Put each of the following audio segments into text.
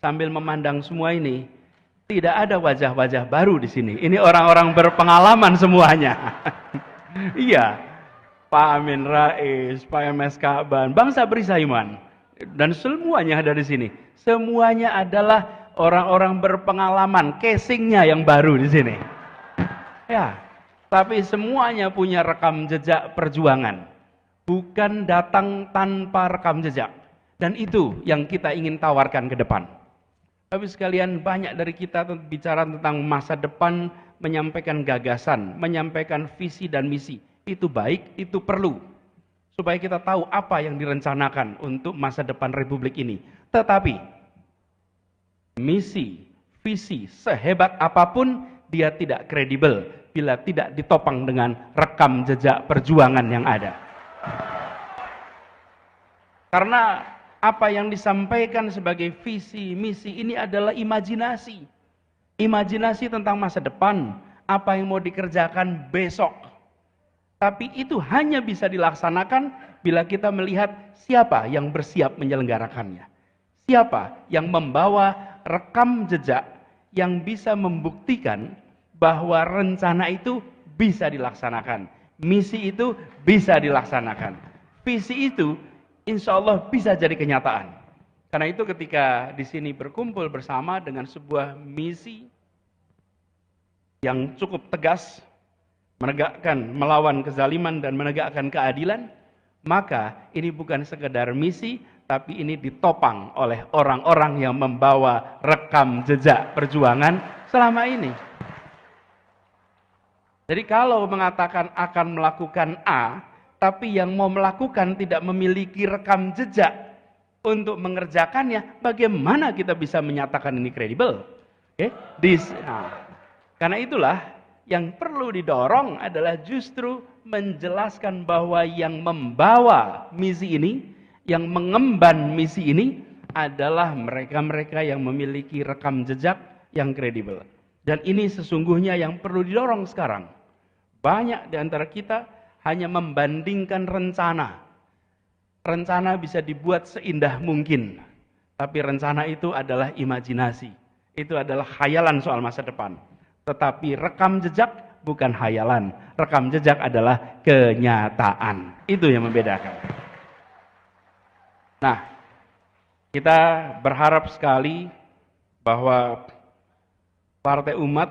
sambil memandang semua ini, tidak ada wajah-wajah baru di sini. Ini orang-orang berpengalaman semuanya. Iya, Pak Amin Rais, Pak MS Kaban, Bang Sabri Saiman, dan semuanya ada di sini. Semuanya adalah orang-orang berpengalaman, casingnya yang baru di sini. Ya, tapi semuanya punya rekam jejak perjuangan. Bukan datang tanpa rekam jejak. Dan itu yang kita ingin tawarkan ke depan. Tapi sekalian, banyak dari kita bicara tentang masa depan, menyampaikan gagasan, menyampaikan visi dan misi. Itu baik, itu perlu. Supaya kita tahu apa yang direncanakan untuk masa depan Republik ini. Tetapi, misi, visi, sehebat apapun, dia tidak kredibel bila tidak ditopang dengan rekam jejak perjuangan yang ada. Karena apa yang disampaikan sebagai visi, misi ini adalah imajinasi. Imajinasi tentang masa depan, apa yang mau dikerjakan besok. Tapi itu hanya bisa dilaksanakan bila kita melihat siapa yang bersiap menyelenggarakannya. Siapa yang membawa rekam jejak yang bisa membuktikan bahwa rencana itu bisa dilaksanakan. Misi itu bisa dilaksanakan. Visi itu insya Allah bisa jadi kenyataan. Karena itu ketika di sini berkumpul bersama dengan sebuah misi yang cukup tegas, melawan kezaliman dan menegakkan keadilan, maka ini bukan sekedar misi, tapi ini ditopang oleh orang-orang yang membawa rekam jejak perjuangan selama ini. Jadi kalau mengatakan akan melakukan A, tapi yang mau melakukan tidak memiliki rekam jejak untuk mengerjakannya, bagaimana kita bisa menyatakan ini kredibel? Oke? Karena itulah yang perlu didorong adalah justru menjelaskan bahwa yang membawa misi ini, yang mengemban misi ini adalah mereka-mereka yang memiliki rekam jejak yang kredibel. Dan ini sesungguhnya yang perlu didorong sekarang. Banyak di antara kita hanya membandingkan rencana. Rencana bisa dibuat seindah mungkin, tapi rencana itu adalah imajinasi. Itu adalah khayalan soal masa depan. Tetapi rekam jejak bukan khayalan. Rekam jejak adalah kenyataan. Itu yang membedakan. Nah, kita berharap sekali bahwa Partai Umat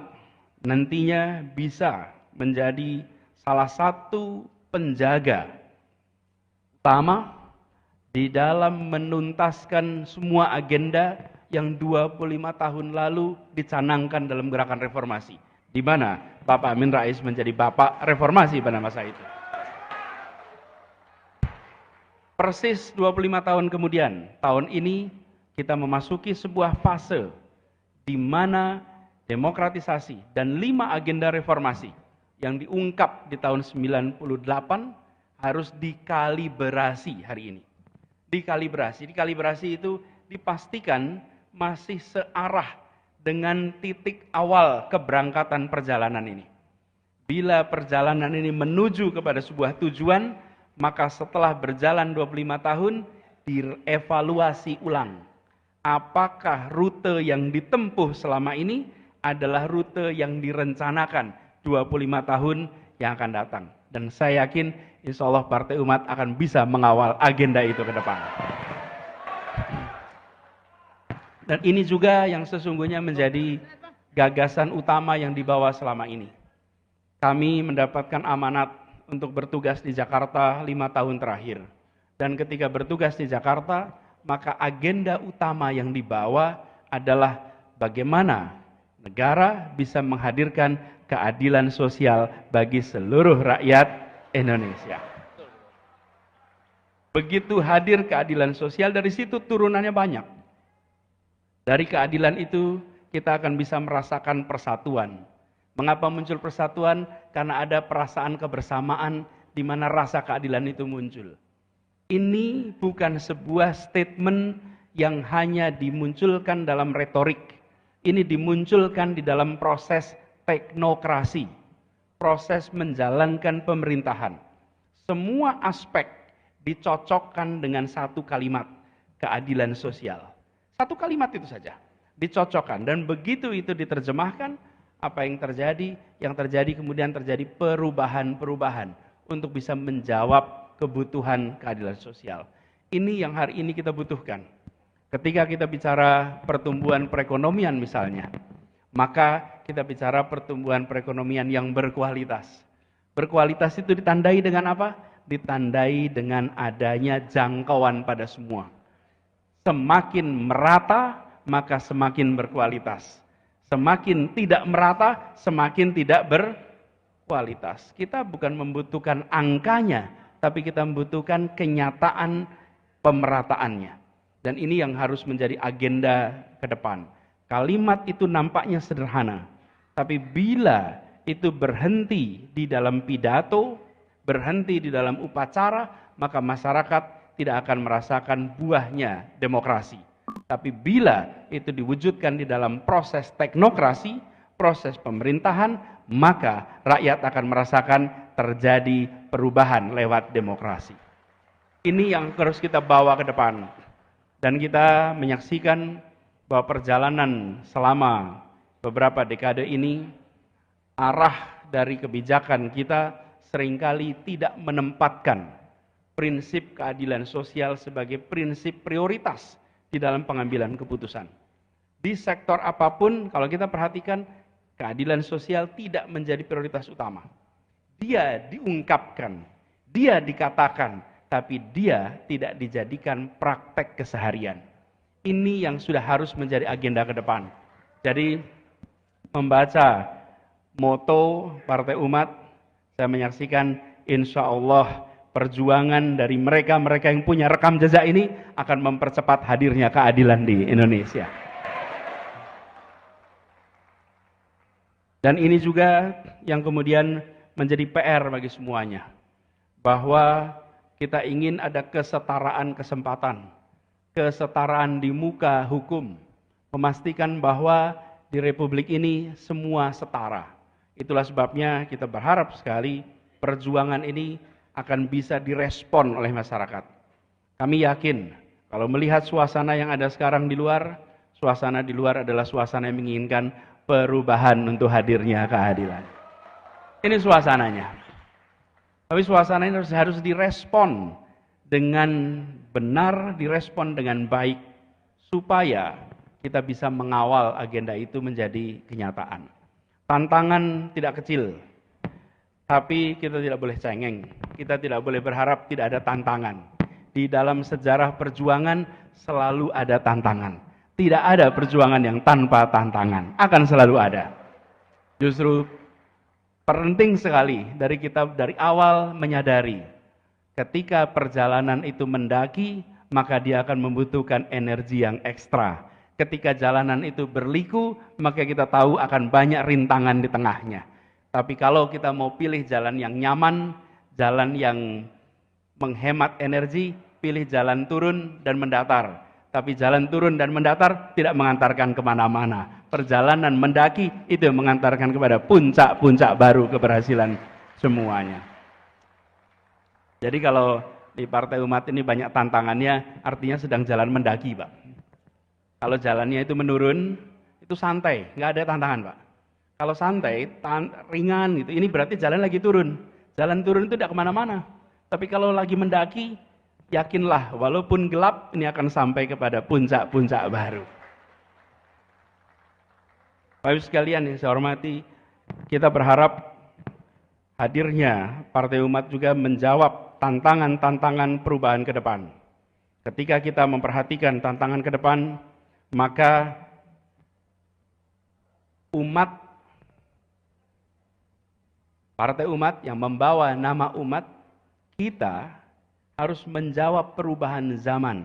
nantinya bisa menjadi salah satu penjaga utama di dalam menuntaskan semua agenda yang 25 tahun lalu dicanangkan dalam gerakan reformasi, di mana Bapak Amin Rais menjadi bapak reformasi pada masa itu. Persis 25 tahun kemudian, tahun ini kita memasuki sebuah fase di mana demokratisasi dan 5 agenda reformasi yang diungkap di tahun 98 harus dikalibrasi hari ini. Dikalibrasi itu dipastikan masih searah dengan titik awal keberangkatan perjalanan ini. Bila perjalanan ini menuju kepada sebuah tujuan, maka setelah berjalan 25 tahun, dievaluasi ulang. Apakah rute yang ditempuh selama ini adalah rute yang direncanakan 25 tahun yang akan datang. Dan saya yakin insya Allah Partai Umat akan bisa mengawal agenda itu ke depan. Dan ini juga yang sesungguhnya menjadi gagasan utama yang dibawa selama ini. Kami mendapatkan amanat untuk bertugas di Jakarta 5 tahun terakhir. Dan ketika bertugas di Jakarta, maka agenda utama yang dibawa adalah bagaimana negara bisa menghadirkan keadilan sosial bagi seluruh rakyat Indonesia. Begitu hadir keadilan sosial, dari situ turunannya banyak. Dari keadilan itu kita akan bisa merasakan persatuan. Mengapa muncul persatuan? Karena ada perasaan kebersamaan di mana rasa keadilan itu muncul. Ini bukan sebuah statement yang hanya dimunculkan dalam retorik. Ini dimunculkan di dalam proses teknokrasi, proses menjalankan pemerintahan. Semua aspek dicocokkan dengan satu kalimat, keadilan sosial. Satu kalimat itu saja. Dicocokkan. Dan begitu itu diterjemahkan, apa yang terjadi? Yang terjadi kemudian terjadi perubahan-perubahan untuk bisa menjawab kebutuhan keadilan sosial. Ini yang hari ini kita butuhkan. Ketika kita bicara pertumbuhan perekonomian misalnya, maka kita bicara pertumbuhan perekonomian yang berkualitas. Berkualitas itu ditandai dengan apa? Ditandai dengan adanya jangkauan pada semua. Semakin merata, maka semakin berkualitas. Semakin tidak merata, semakin tidak berkualitas. Kita bukan membutuhkan angkanya, tapi kita membutuhkan kenyataan pemerataannya. Dan ini yang harus menjadi agenda ke depan. Kalimat itu nampaknya sederhana, tapi bila itu berhenti di dalam pidato, berhenti di dalam upacara, maka masyarakat tidak akan merasakan buahnya demokrasi. Tapi bila itu diwujudkan di dalam proses teknokrasi, proses pemerintahan, maka rakyat akan merasakan terjadi perubahan lewat demokrasi. Ini yang harus kita bawa ke depan. Dan kita menyaksikan bahwa perjalanan selama beberapa dekade ini, arah dari kebijakan kita seringkali tidak menempatkan prinsip keadilan sosial sebagai prinsip prioritas di dalam pengambilan keputusan. Di sektor apapun, kalau kita perhatikan, keadilan sosial tidak menjadi prioritas utama. Dia diungkapkan, dia dikatakan, tapi dia tidak dijadikan praktek keseharian. Ini yang sudah harus menjadi agenda ke depan. Jadi, membaca moto Partai Umat, saya menyaksikan insya Allah perjuangan dari mereka-mereka yang punya rekam jejak ini akan mempercepat hadirnya keadilan di Indonesia. Dan ini juga yang kemudian menjadi PR bagi semuanya. Bahwa kita ingin ada kesetaraan kesempatan, kesetaraan di muka hukum, memastikan bahwa di Republik ini semua setara. Itulah sebabnya kita berharap sekali perjuangan ini akan bisa direspon oleh masyarakat. Kami yakin kalau melihat suasana yang ada sekarang di luar, suasana di luar adalah suasana yang menginginkan perubahan untuk hadirnya keadilan. Ini suasananya. Tapi suasana ini harus direspon dengan benar, direspon dengan baik, supaya kita bisa mengawal agenda itu menjadi kenyataan. Tantangan tidak kecil, tapi kita tidak boleh cengeng, kita tidak boleh berharap tidak ada tantangan. Di dalam sejarah perjuangan selalu ada tantangan. Tidak ada perjuangan yang tanpa tantangan, akan selalu ada. Justru penting sekali dari kita dari awal menyadari ketika perjalanan itu mendaki, maka dia akan membutuhkan energi yang ekstra. Ketika jalanan itu berliku, maka kita tahu akan banyak rintangan di tengahnya. Tapi kalau kita mau pilih jalan yang nyaman, jalan yang menghemat energi, pilih jalan turun dan mendatar. Tapi jalan turun dan mendatar tidak mengantarkan kemana-mana. Perjalanan mendaki itu yang mengantarkan kepada puncak-puncak baru keberhasilan semuanya. Jadi kalau di Partai Umat ini banyak tantangannya, artinya sedang jalan mendaki, Pak. Kalau jalannya itu menurun, itu santai, nggak ada tantangan, Pak. Kalau santai, ringan gitu, ini berarti jalan lagi turun. Jalan turun itu tidak kemana-mana. Tapi kalau lagi mendaki, yakinlah walaupun gelap, ini akan sampai kepada puncak-puncak baru. Bapak Ibu sekalian yang saya hormati, kita berharap hadirnya Partai Umat juga menjawab tantangan-tantangan perubahan ke depan. Ketika kita memperhatikan tantangan ke depan, maka umat, Partai Umat yang membawa nama umat, kita harus menjawab perubahan zaman.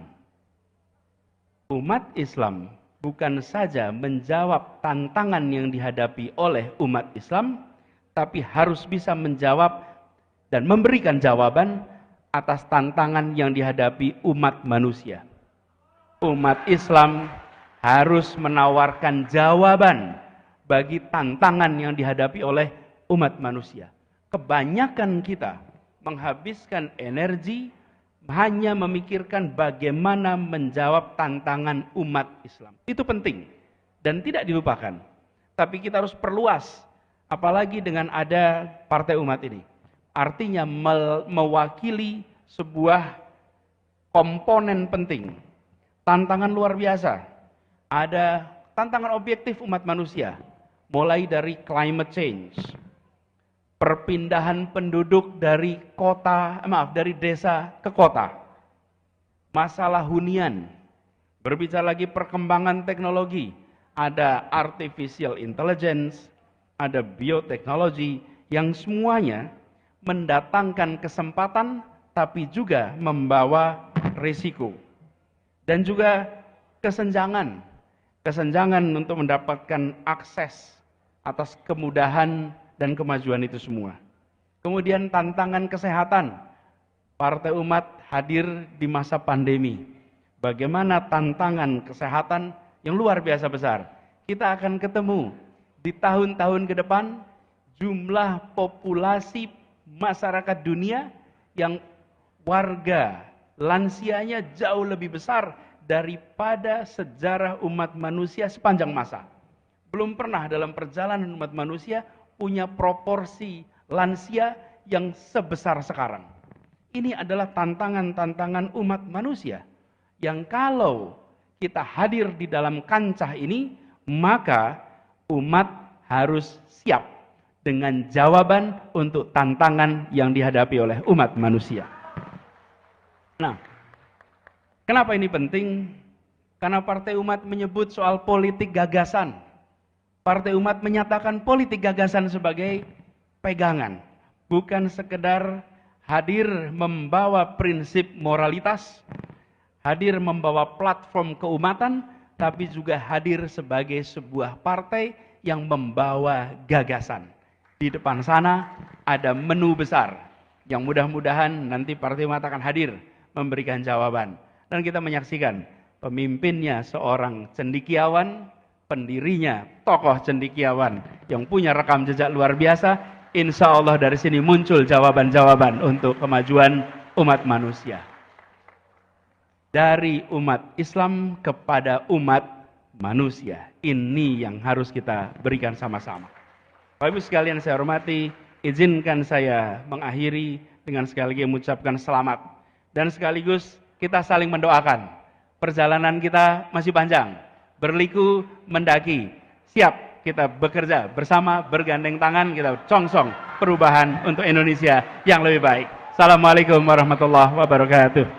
Umat Islam bukan saja menjawab tantangan yang dihadapi oleh umat Islam, tapi harus bisa menjawab dan memberikan jawaban atas tantangan yang dihadapi umat manusia. Umat Islam harus menawarkan jawaban bagi tantangan yang dihadapi oleh umat manusia. Kebanyakan kita menghabiskan energi, hanya memikirkan bagaimana menjawab tantangan umat Islam. Itu penting dan tidak dilupakan. Tapi kita harus perluas, apalagi dengan ada Partai Umat ini. Artinya mewakili sebuah komponen penting, tantangan luar biasa. Ada tantangan objektif umat manusia, mulai dari climate change, perpindahan penduduk dari dari desa ke kota, masalah hunian, berbicara lagi perkembangan teknologi, ada artificial intelligence, ada bioteknologi, yang semuanya mendatangkan kesempatan tapi juga membawa risiko. Dan juga kesenjangan untuk mendapatkan akses atas kemudahan dan kemajuan itu semua. Kemudian tantangan kesehatan. Partai Umat hadir di masa pandemi. Bagaimana tantangan kesehatan yang luar biasa besar. Kita akan ketemu di tahun-tahun ke depan jumlah populasi masyarakat dunia yang warga lansianya jauh lebih besar daripada sejarah umat manusia sepanjang masa. Belum pernah dalam perjalanan umat manusia punya proporsi lansia yang sebesar sekarang. Ini adalah tantangan-tantangan umat manusia yang kalau kita hadir di dalam kancah ini, maka umat harus siap dengan jawaban untuk tantangan yang dihadapi oleh umat manusia. Nah, kenapa ini penting? Karena Partai Umat menyebut soal politik gagasan. Partai Umat menyatakan politik gagasan sebagai pegangan, bukan sekedar hadir membawa prinsip moralitas, hadir membawa platform keumatan, tapi juga hadir sebagai sebuah partai yang membawa gagasan. Di depan sana ada menu besar yang mudah-mudahan nanti Partai Umat akan hadir memberikan jawaban. Dan kita menyaksikan pemimpinnya seorang cendekiawan, pendirinya tokoh cendekiawan yang punya rekam jejak luar biasa. Insya Allah dari sini muncul jawaban-jawaban untuk kemajuan umat manusia. Dari umat Islam kepada umat manusia. Ini yang harus kita berikan sama-sama. Bapak Ibu sekalian saya hormati, izinkan saya mengakhiri dengan sekali lagi mengucapkan selamat. Dan sekaligus kita saling mendoakan. Perjalanan kita masih panjang. Berliku mendaki, siap kita bekerja bersama, bergandeng tangan, kita congsong perubahan untuk Indonesia yang lebih baik. Assalamualaikum warahmatullahi wabarakatuh.